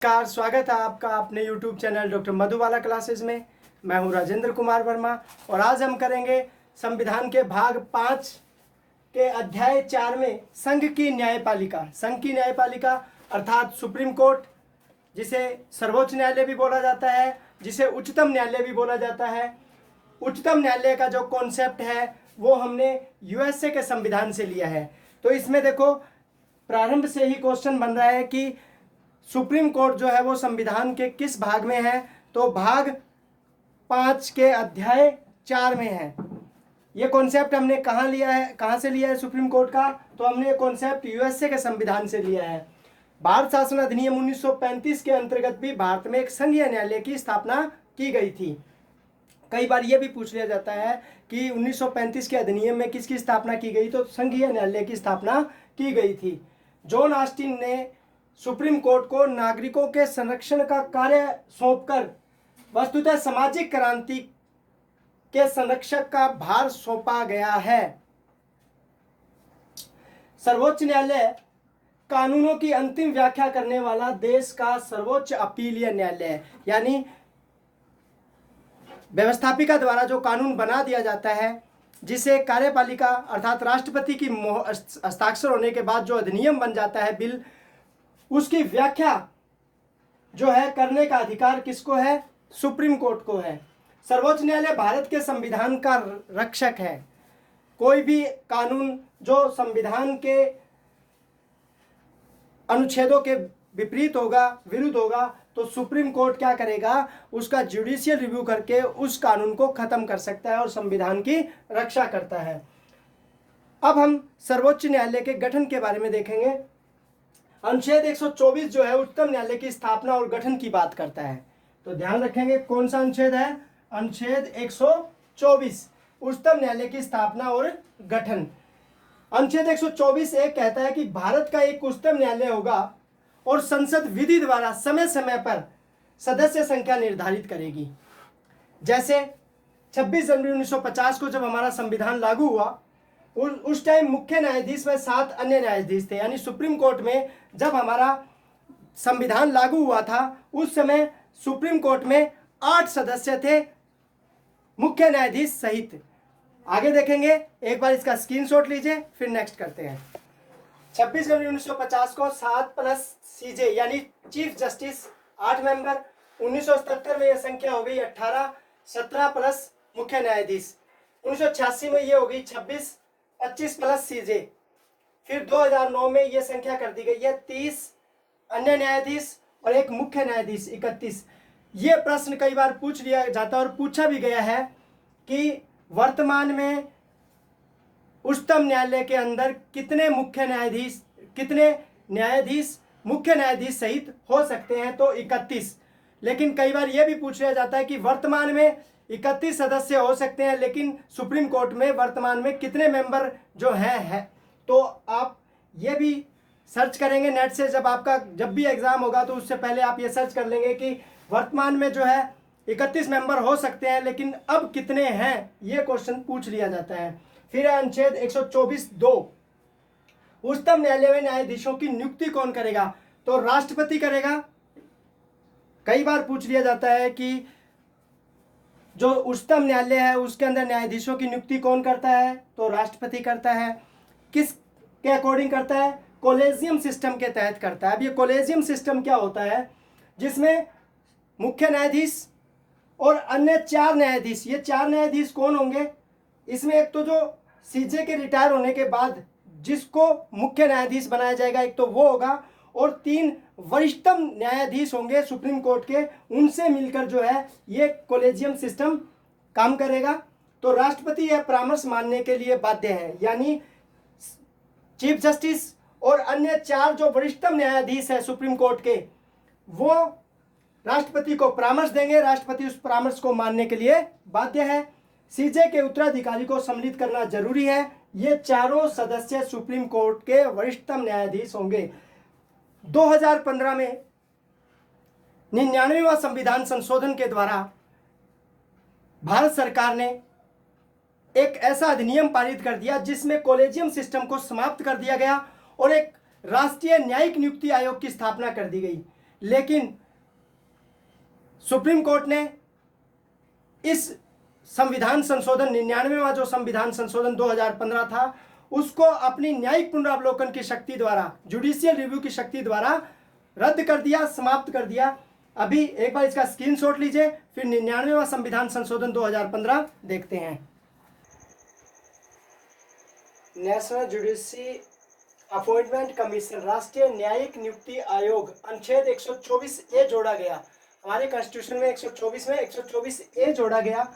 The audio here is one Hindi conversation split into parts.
नमस्कार, स्वागत है आपका अपने YouTube channel doctor Madhubala classes में। मैं हूं राजेंद्र कुमार वर्मा और आज हम करेंगे संविधान के भाग 5 के अध्याय 4 में संघ की न्यायपालिका। संघ की न्यायपालिका अर्थात सुप्रीम कोर्ट, जिसे सर्वोच्च न्यायालय भी बोला जाता है, जिसे उच्चतम न्यायालय भी बोला जाता है। उच्चतम न्यायालय का जो कॉन्सेप्ट है वो हमने USA के संविधान से लिया है। तो इसमें देखो, प्रारंभ से ही क्वेश्चन बन रहा है कि सुप्रीम कोर्ट जो है वो संविधान के किस भाग में है। तो भाग 5 के अध्याय 4 में है। ये कॉन्सेप्ट हमने कहाँ लिया है, कहाँ से लिया है सुप्रीम कोर्ट का? तो हमने ये कॉन्सेप्ट USA के संविधान से लिया है। भारत शासन अधिनियम 1935 के अंतर्गत भी भारत में एक संघीय न्यायालय की स्थापना की गई थी। कई बार ये भी पूछ लिया जाता है कि 1935 के अधिनियम में किसकी स्थापना की गई? तो संघीय न्यायालय की स्थापना की गई थी। जॉन ऑस्टिन ने सुप्रीम कोर्ट को नागरिकों के संरक्षण का कार्य सौंपकर वस्तुतः सामाजिक क्रांति के संरक्षक का भार सौंपा गया है। सर्वोच्च न्यायालय कानूनों की अंतिम व्याख्या करने वाला देश का सर्वोच्च अपीलीय न्यायालय है। यानी व्यवस्थापिका द्वारा जो कानून बना दिया जाता है, जिसे कार्यपालिका अर्थात राष्ट्रपति की हस्ताक्षर होने के बाद जो अधिनियम बन जाता है, बिल, उसकी व्याख्या जो है करने का अधिकार किसको है? सुप्रीम कोर्ट को है। सर्वोच्च न्यायालय भारत के संविधान का रक्षक है। कोई भी कानून जो संविधान के अनुच्छेदों के विपरीत होगा, विरुद्ध होगा, तो सुप्रीम कोर्ट क्या करेगा? उसका जुडिशियल रिव्यू करके उस कानून को खत्म कर सकता है और संविधान की रक्षा करता है। अब हम सर्वोच्च न्यायालय के गठन के बारे में देखेंगे। अनुच्छेद 124 जो है उच्चतम न्यायालय की स्थापना और गठन की बात करता है। तो ध्यान रखेंगे कौन सा अनुच्छेद है? अनुच्छेद 124 उच्चतम न्यायालय की स्थापना और गठन। अनुच्छेद 124 एक कहता है कि भारत का एक उच्चतम न्यायालय होगा और संसद विधि द्वारा समय समय पर सदस्य संख्या निर्धारित करेगी। जैसे 26 जनवरी 1950 को जब हमारा संविधान लागू हुआ, उस टाइम मुख्य न्यायाधीश में 7 अन्य न्यायाधीश थे। यानी सुप्रीम कोर्ट में जब हमारा संविधान लागू हुआ था उस समय सुप्रीम कोर्ट में 8 सदस्य थे, मुख्य न्यायाधीश सहित। आगे देखेंगे, एक बार इसका स्क्रीनशॉट लीजिए, फिर नेक्स्ट करते हैं। 26 जनवरी 1950 को 7 प्लस CJ यानी चीफ जस्टिस 8 मेंबर। 1977 में यह संख्या हो गई 18, 17 प्लस मुख्य न्यायाधीश। 1986 में ये हो गई 26, 25 प्लस CJ। फिर 2009 में ये संख्या कर दी गई है 30 अन्य न्यायाधीश और एक मुख्य न्यायाधीश 31। ये प्रश्न कई बार पूछ लिया जाता है और पूछा भी गया है कि वर्तमान में उच्चतम न्यायालय के अंदर कितने न्यायाधीश मुख्य न्यायाधीश सहित हो सकते हैं? तो 31। लेकिन कई बार यह भी पूछ लिया जाता है कि वर्तमान में 31 सदस्य हो सकते हैं, लेकिन सुप्रीम कोर्ट में वर्तमान में कितने मेंबर जो हैं? तो आप ये भी सर्च करेंगे नेट से। जब भी एग्जाम होगा तो उससे पहले आप ये सर्च कर लेंगे कि वर्तमान में जो है 31 मेंबर हो सकते हैं, लेकिन अब कितने हैं? ये क्वेश्चन पूछ लिया जाता है। फिर अनुच्छेद 124(2) उच्चतम न्यायालय में न्यायाधीशों की नियुक्ति कौन करेगा? तो राष्ट्रपति करेगा। कई बार पूछ लिया जाता है कि जो उच्चतम न्यायालय है उसके अंदर न्यायाधीशों की नियुक्ति कौन करता है? तो राष्ट्रपति करता है। किस के अकॉर्डिंग करता है? कॉलेजियम सिस्टम के तहत करता है। अब ये कॉलेजियम सिस्टम क्या होता है? जिसमें मुख्य न्यायाधीश और अन्य 4 न्यायाधीश, ये 4 न्यायाधीश कौन होंगे? इसमें एक तो जो CJ के रिटायर होने के बाद जिसको मुख्य न्यायाधीश बनाया जाएगा, एक तो वो होगा, और 3 वरिष्ठतम न्यायाधीश होंगे सुप्रीम कोर्ट के, उनसे मिलकर जो है ये कॉलेजियम सिस्टम काम करेगा। तो राष्ट्रपति यह परामर्श मानने के लिए बाध्य है। यानी चीफ जस्टिस और अन्य 4 जो वरिष्ठतम न्यायाधीश है सुप्रीम कोर्ट के, वो राष्ट्रपति को परामर्श देंगे। राष्ट्रपति उस परामर्श को मानने के लिए बाध्य है। CJ के उत्तराधिकारी को सम्मिलित करना जरूरी है। ये चारों सदस्य सुप्रीम कोर्ट के वरिष्ठतम न्यायाधीश होंगे। 2015 में 99वां संविधान संशोधन के द्वारा भारत सरकार ने एक ऐसा अधिनियम पारित कर दिया जिसमें कॉलेजियम सिस्टम को समाप्त कर दिया गया और एक राष्ट्रीय न्यायिक नियुक्ति आयोग की स्थापना कर दी गई। लेकिन सुप्रीम कोर्ट ने इस संविधान संशोधन 99वां जो संविधान संशोधन 2015 था उसको अपनी न्यायिक पुनरावलोकन की शक्ति द्वारा, जुडिशियल रिव्यू की शक्ति द्वारा रद्द कर दिया, समाप्त कर दिया। अभी एक बार इसका स्क्रीनशॉट लीजिए, फिर 99वां संविधान संशोधन 2015 देखते हैं। नेशनल जुडिशरी अपॉइंटमेंट कमीशन, राष्ट्रीय न्यायिक नियुक्ति आयोग, अनुच्छेद 124A जोड़ा गया। हमारे कॉन्स्टिट्यूशन में 124 में 124A जोड़ा गया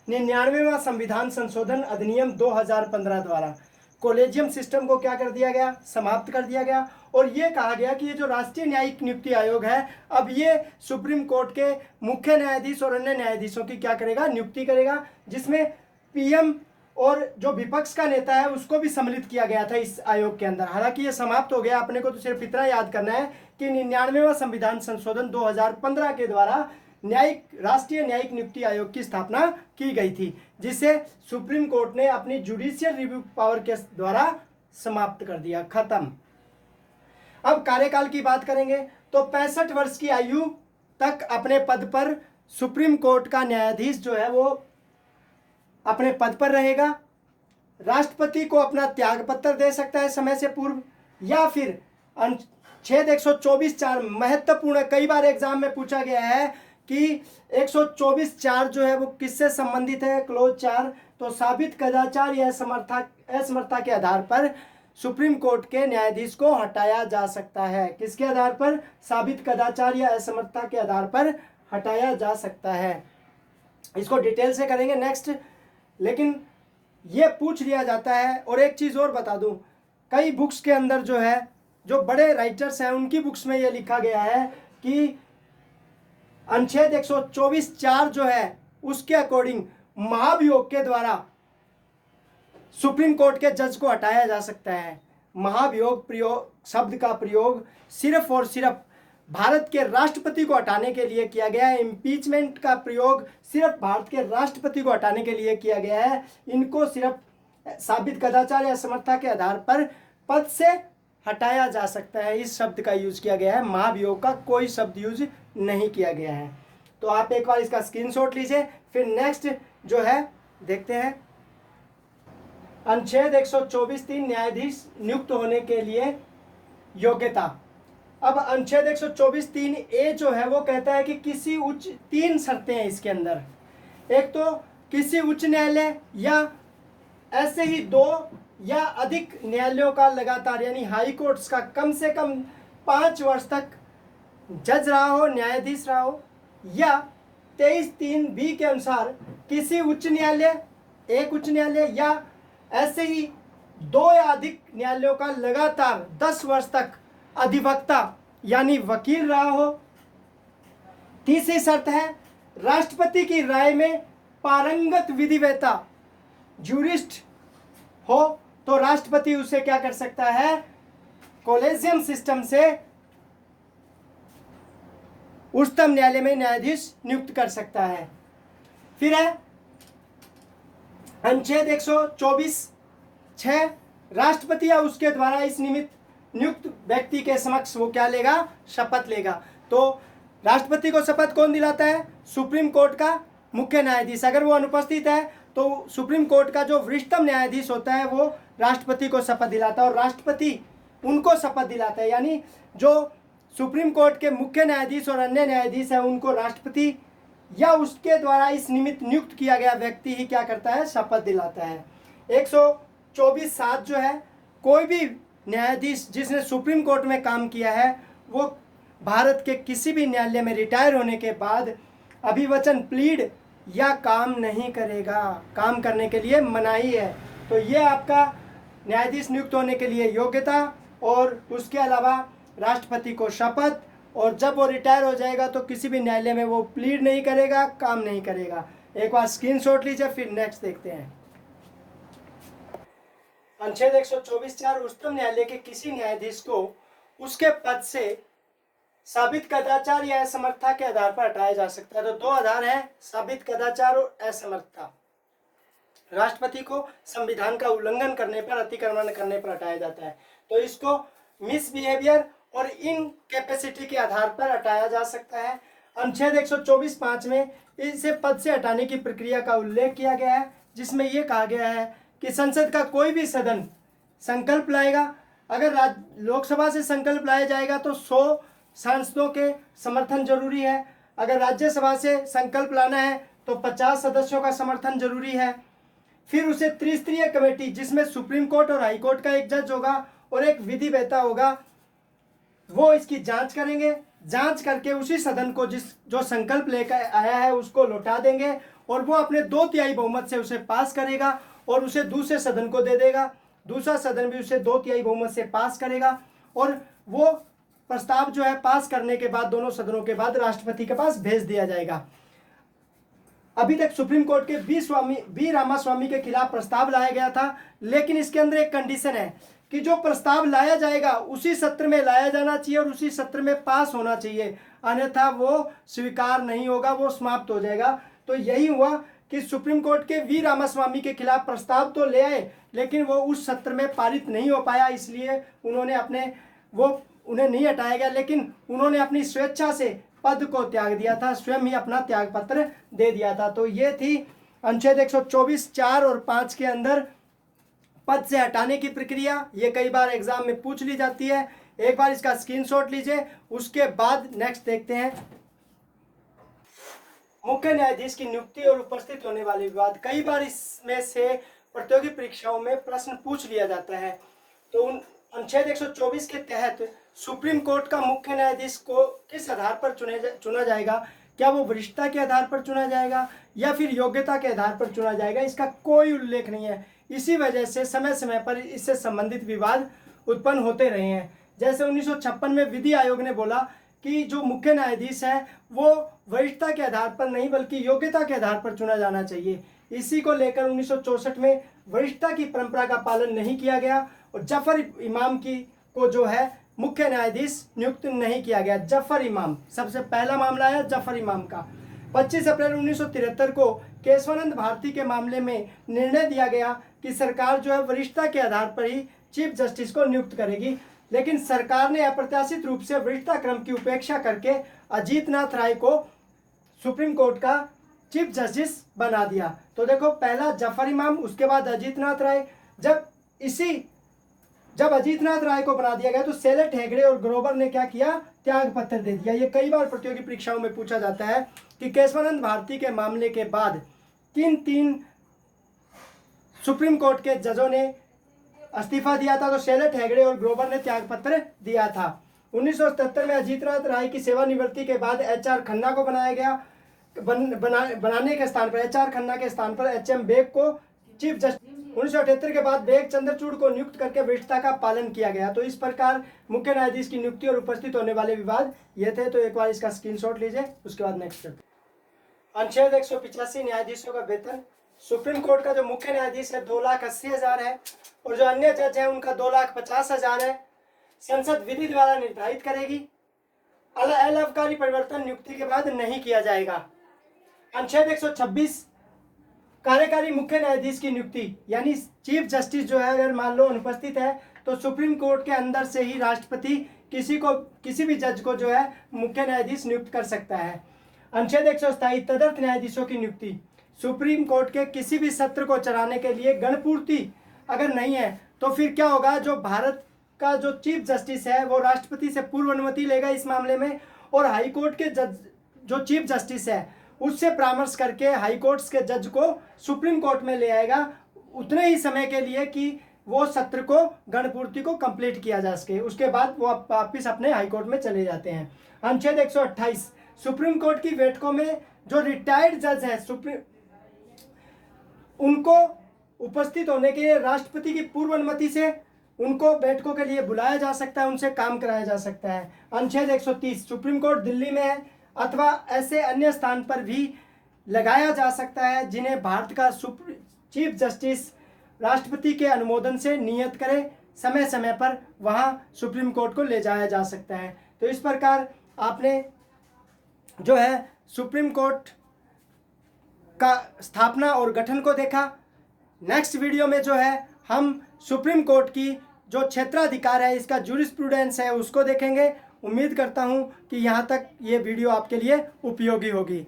99वां संविधान संशोधन अधिनियम 2015 द्वारा। कॉलेजियम सिस्टम को क्या कर दिया गया, समाप्त कर दिया गया। और ये कहा गया कि ये जो राष्ट्रीय न्यायिक नियुक्ति आयोग है, अब ये सुप्रीम कोर्ट के मुख्य न्यायाधीश और अन्य न्यायाधीशों की क्या करेगा, नियुक्ति करेगा, जिसमें पीएम और जो विपक्ष का नेता है उसको भी सम्मिलित किया गया था इस आयोग के अंदर। हालांकि ये समाप्त हो गया। अपने को तो सिर्फ इतना याद करना है कि 99वां संविधान संशोधन 2015 के द्वारा राष्ट्रीय न्यायिक नियुक्ति आयोग की स्थापना की गई थी, जिसे सुप्रीम कोर्ट ने अपनी जुडिशियल रिव्यू पावर के द्वारा समाप्त कर दिया, खत्म। अब कार्यकाल की बात करेंगे तो 65 वर्ष की आयु तक अपने पद पर सुप्रीम कोर्ट का न्यायाधीश जो है वो अपने पद पर रहेगा। राष्ट्रपति को अपना त्याग पत्र दे सकता है समय से पूर्व, या फिर अनुच्छेद 124(4) महत्वपूर्ण, कई बार एग्जाम में पूछा गया है कि 124(4) जो है वो किससे संबंधित है, क्लोज 4, तो साबित कदाचार या असमर्थता के आधार पर सुप्रीम कोर्ट के न्यायाधीश को हटाया जा सकता है। किसके आधार पर, साबित कदाचार या असमर्थता के आधार पर हटाया जा सकता है। इसको डिटेल से करेंगे नेक्स्ट, लेकिन ये पूछ लिया जाता है। और एक चीज़ और बता दूं, कई बुक्स के अंदर जो है, जो बड़े राइटर्स हैं उनकी बुक्स में ये लिखा गया है कि अनुच्छेद 124(4) जो है उसके अकॉर्डिंग महाभियोग के द्वारा सुप्रीम कोर्ट के जज को हटाया जा सकता है। महाभियोग प्रयोग शब्द का प्रयोग सिर्फ और सिर्फ भारत के राष्ट्रपति को हटाने के लिए किया गया है। इम्पीचमेंट का प्रयोग सिर्फ भारत के राष्ट्रपति को हटाने के लिए किया गया है। इनको सिर्फ साबित कदाचार या असमर्थता के आधार पर पद से हटाया जा सकता है, इस शब्द का यूज किया गया है। महाभियोग का कोई शब्द यूज नहीं किया गया है। तो आप एक बार इसका स्क्रीनशॉट लीजिए। फिर नेक्स्ट जो है देखते हैं, अनुच्छेद 124(3) न्यायाधीश नियुक्त होने के लिए योग्यता। अब अनुच्छेद 124(3)A जो है वो कहता है कि किसी उच्च, 3 शर्तें हैं इसके अंदर। एक तो किसी उच्च न्यायालय या ऐसे ही 2 या अधिक न्यायालयों का लगातार, यानी हाई कोर्ट्स का कम से कम 5 वर्ष तक जज रहा हो, न्यायाधीश रहा हो, या 23(3)B के अनुसार किसी उच्च न्यायालय, एक उच्च न्यायालय या ऐसे ही 2 या अधिक न्यायालयों का लगातार 10 वर्ष तक अधिवक्ता यानी वकील रहा हो। तीसरी शर्त है राष्ट्रपति की राय में पारंगत विधिवेता, ज्यूरिस्ट हो, तो राष्ट्रपति उसे क्या कर सकता है, कॉलेजियम सिस्टम से उच्चतम न्यायालय में न्यायाधीश नियुक्त कर सकता है। फिर है अनुच्छेद 124(6) राष्ट्रपति या उसके द्वारा इस नियुक्त व्यक्ति के समक्ष वो क्या लेगा, शपथ लेगा। तो राष्ट्रपति को शपथ कौन दिलाता है, सुप्रीम कोर्ट का मुख्य न्यायाधीश। अगर वो अनुपस्थित है तो सुप्रीम कोर्ट का जो वरिष्ठतम न्यायाधीश होता है वो राष्ट्रपति को शपथ दिलाता है और राष्ट्रपति उनको शपथ दिलाता है। यानी जो सुप्रीम कोर्ट के मुख्य न्यायाधीश और अन्य न्यायाधीश हैं उनको राष्ट्रपति या उसके द्वारा इस निमित्त नियुक्त किया गया व्यक्ति ही क्या करता है, शपथ दिलाता है। 124(7) जो है, कोई भी न्यायाधीश जिसने सुप्रीम कोर्ट में काम किया है वो भारत के किसी भी न्यायालय में रिटायर होने के बाद अभिवचन, प्लीड या काम नहीं करेगा, काम करने के लिए मनाही है। तो ये आपका न्यायाधीश नियुक्त होने के लिए योग्यता, और उसके अलावा राष्ट्रपति को शपथ, और जब वो रिटायर हो जाएगा तो किसी भी न्यायालय में वो प्लीड नहीं करेगा, काम नहीं करेगा। एक बार स्क्रीनशॉट लीजिए, फिर नेक्स्ट देखते हैं। अनुच्छेद 124(4) उच्चतम न्यायालय के किसी न्यायाधीश को उसके पद से साबित कदाचार या असमर्थता के आधार पर हटाया जा सकता है। तो 2 आधार है, साबित कदाचार और असमर्थता। राष्ट्रपति को संविधान का उल्लंघन करने पर, अतिक्रमण करने पर हटाया जाता है। तो इसको मिसबिहेवियर और इन कैपेसिटी के आधार पर हटाया जा सकता है। अनुच्छेद 124(5) में इसे पद से हटाने की प्रक्रिया का उल्लेख किया गया है, जिसमें यह कहा गया है कि संसद का कोई भी सदन संकल्प लाएगा, अगर लोकसभा से संकल्प लाया जाएगा तो 100 सांसदों के समर्थन जरूरी है, अगर राज्यसभा से संकल्प लाना है तो 50 सदस्यों का समर्थन जरूरी है। फिर उसे त्रिस्तरीय कमेटी, जिसमें सुप्रीम कोर्ट और हाई कोर्ट का एक जज होगा और एक विधि वेता होगा, वो इसकी जांच करेंगे। जांच करके उसी सदन को जो संकल्प लेकर आया है उसको लौटा देंगे और वो अपने 2/3 बहुमत से उसे पास करेगा और उसे दूसरे सदन को दे देगा। दूसरा सदन भी उसे 2/3 बहुमत से पास करेगा और वो प्रस्ताव जो है पास करने के बाद दोनों सदनों के बाद राष्ट्रपति के पास भेज दिया जाएगा। अभी तक सुप्रीम कोर्ट के बी रामास्वामी के खिलाफ प्रस्ताव लाया गया था, लेकिन इसके अंदर एक कंडीशन है कि जो प्रस्ताव लाया जाएगा उसी सत्र में लाया जाना चाहिए और उसी सत्र में पास होना चाहिए, अन्यथा वो स्वीकार नहीं होगा, वो समाप्त हो जाएगा। तो यही हुआ कि सुप्रीम कोर्ट के वी रामास्वामी के खिलाफ प्रस्ताव तो ले आए, लेकिन वो उस सत्र में पारित नहीं हो पाया, इसलिए उन्हें नहीं हटाया गया, लेकिन उन्होंने अपनी स्वेच्छा से पद को त्याग दिया था, स्वयं ही अपना त्याग पत्र दे दिया था। तो ये थी अनुच्छेद 124(4) और 5 के अंदर पद से हटाने की प्रक्रिया। ये कई बार एग्जाम में पूछ ली जाती है, एक बार इसका स्क्रीनशॉट लीजिए। उसके बाद नेक्स्ट देखते हैं मुख्य न्यायाधीश की नियुक्ति और उपस्थित होने वाले विवाद। कई बार इसमें से प्रतियोगी परीक्षाओं में प्रश्न पूछ लिया जाता है। तो अनुच्छेद 124 के तहत सुप्रीम कोर्ट का मुख्य न्यायाधीश को किस आधार पर चुना जाएगा? क्या वो वरिष्ठता के आधार पर चुना जाएगा या फिर योग्यता के आधार पर चुना जाएगा? इसका कोई उल्लेख नहीं है। इसी वजह से समय समय पर इससे संबंधित विवाद उत्पन्न होते रहे हैं। जैसे 1956 में विधि आयोग ने बोला कि जो मुख्य न्यायाधीश है वो वरिष्ठता के आधार पर नहीं बल्कि योग्यता के आधार पर चुना जाना चाहिए। इसी को लेकर 1964 में वरिष्ठता की परंपरा का पालन नहीं किया गया और जफर इमाम को जो है मुख्य न्यायाधीश नियुक्त नहीं किया गया। जफर इमाम सबसे पहला मामला है जफर इमाम का। 25 अप्रैल 1973 को केशवानंद भारती के मामले में निर्णय दिया गया कि सरकार जो है वरिष्ठता के आधार पर ही चीफ जस्टिस को नियुक्त करेगी, लेकिन सरकार ने अप्रत्याशित रूप से वरिष्ठता क्रम की उपेक्षा करके अजीत नाथ राय को सुप्रीम कोर्ट का चीफ जस्टिस बना दिया। तो देखो, पहला जफर इमाम, उसके बाद अजीत नाथ राय। जब अजीत नाथ राय को बना दिया गया तो सेलेट हेगड़े और ग्रोवर ने क्या किया? त्याग पत्र दे दिया। ये कई बार प्रतियोगी परीक्षाओं में पूछा जाता है कि केशवानंद भारती के मामले के बाद किन 3 सुप्रीम कोर्ट के जजों ने इस्तीफा दिया था? तो सेलेट हेगड़े और ग्रोवर ने त्याग पत्र दिया था। 1977 में अजीत नाथ राय की सेवानिवृत्ति के बाद HR खन्ना को बनाया गया। बनाने के स्थान पर HR खन्ना के स्थान पर HM बेग को चीफ जस्टिस 1978 के बाद बेग चंद्रचूड़ को नियुक्त करके वरिष्ठता का पालन किया गया। तो इस प्रकार मुख्य न्यायाधीश की नियुक्ति और उपस्थित होने वाले विवाद ये थे। तो एक बार इसका स्क्रीनशॉट लीजिए, उसके बाद नेक्स्ट। अनुच्छेद 185 न्यायाधीशों का वेतन। सुप्रीम कोर्ट का जो मुख्य न्यायाधीश है 2,80,000 है और जो अन्य जज है उनका 2,50,000 है। संसद विधि द्वारा निर्धारित करेगी। अलाभकारी परिवर्तन नियुक्ति के बाद नहीं किया जाएगा। अनुच्छेद 126 कार्यकारी मुख्य न्यायाधीश की नियुक्ति, यानी चीफ जस्टिस जो है अगर मान लो अनुपस्थित है तो सुप्रीम कोर्ट के अंदर से ही राष्ट्रपति किसी भी जज को जो है मुख्य न्यायाधीश नियुक्त कर सकता है। अनुच्छेद 127 तदर्थ न्यायाधीशों की नियुक्ति। सुप्रीम कोर्ट के किसी भी सत्र को चलाने के लिए गणपूर्ति अगर नहीं है तो फिर क्या होगा? जो भारत का जो चीफ जस्टिस है वो राष्ट्रपति से पूर्व अनुमति लेगा इस मामले में, और हाई कोर्ट के जो चीफ जस्टिस है उससे परामर्श करके हाई कोर्ट्स के जज को सुप्रीम कोर्ट में ले आएगा उतने ही समय के लिए कि वो सत्र को गणपूर्ति को कंप्लीट किया जा सके। उसके बाद वो वापिस अपने हाई कोर्ट में चले जाते हैं। अनुच्छेद 128 सुप्रीम कोर्ट की बैठकों में जो रिटायर्ड जज है उनको उपस्थित होने के लिए राष्ट्रपति की पूर्व अनुमति से उनको बैठकों के लिए बुलाया जा सकता है, उनसे काम कराया जा सकता है। अनुच्छेद 130 सुप्रीम कोर्ट दिल्ली में है अथवा ऐसे अन्य स्थान पर भी लगाया जा सकता है जिन्हें भारत का चीफ जस्टिस राष्ट्रपति के अनुमोदन से नियत करे। समय समय पर वहां सुप्रीम कोर्ट को ले जाया जा सकता है। तो इस प्रकार आपने जो है सुप्रीम कोर्ट का स्थापना और गठन को देखा। नेक्स्ट वीडियो में जो है हम सुप्रीम कोर्ट की जो क्षेत्राधिकार है, इसका जूरिस्प्रूडेंस है, उसको देखेंगे। उम्मीद करता हूँ कि यहाँ तक ये वीडियो आपके लिए उपयोगी होगी।